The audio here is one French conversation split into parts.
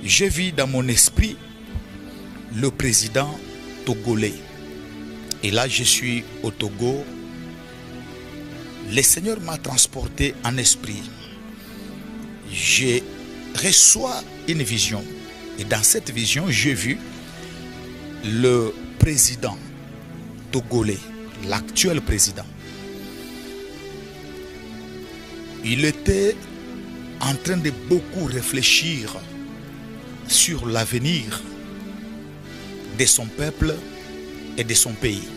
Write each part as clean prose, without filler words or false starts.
j'ai vu dans mon esprit le président togolais. Et là, je suis au Togo. Le Seigneur m'a transporté en esprit. Je reçois une vision. Et dans cette vision, j'ai vu le président togolais, l'actuel président. Il était en train de beaucoup réfléchir sur l'avenir de son peuple et de son pays.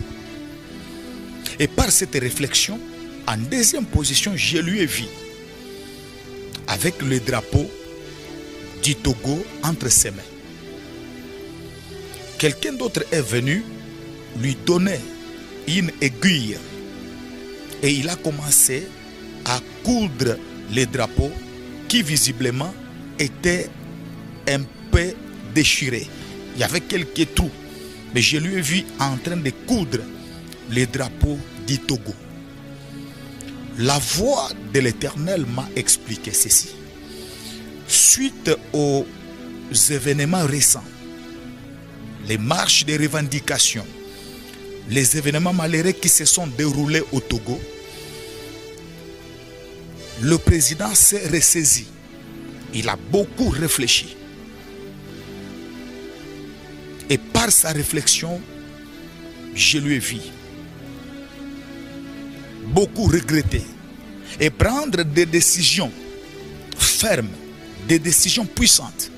Et par cette réflexion, en deuxième position, je lui ai vu avec le drapeau du Togo entre ses mains. Quelqu'un d'autre est venu lui donner une aiguille et il a commencé à coudre les drapeaux qui visiblement étaient un peu déchirés. Il y avait quelques trous, mais je lui ai vu en train de coudre les drapeaux du Togo. La voix de l'Éternel m'a expliqué ceci. Suite aux événements récents, les marches de revendication, les événements malheureux qui se sont déroulés au Togo, le président s'est ressaisi. Il a beaucoup réfléchi. Et par sa réflexion, je lui ai vu beaucoup regretter et prendre des décisions fermes, des décisions puissantes.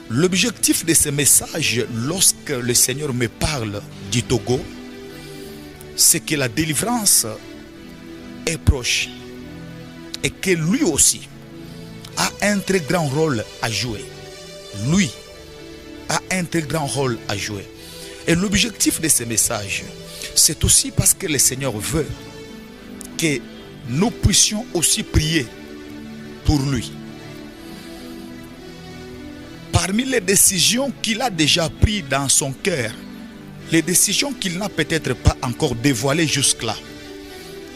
L'objectif de ce message, lorsque le Seigneur me parle du Togo, c'est que la délivrance est proche et que lui aussi a un très grand rôle à jouer. Lui a un très grand rôle à jouer. Et l'objectif de ce message, c'est aussi parce que le Seigneur veut que nous puissions aussi prier pour lui. Parmi les décisions qu'il a déjà prises dans son cœur, les décisions qu'il n'a peut-être pas encore dévoilées jusque-là,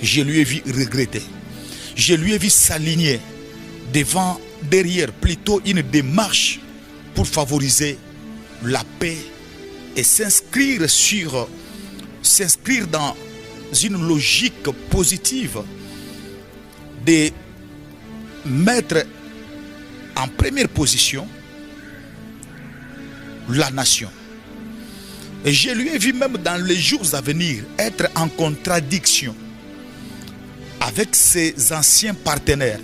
je lui ai vu regretter. Je lui ai vu s'aligner derrière plutôt une démarche pour favoriser la paix et s'inscrire dans une logique positive de mettre en première position la nation. Et je lui ai vu même dans les jours à venir être en contradiction avec ses anciens partenaires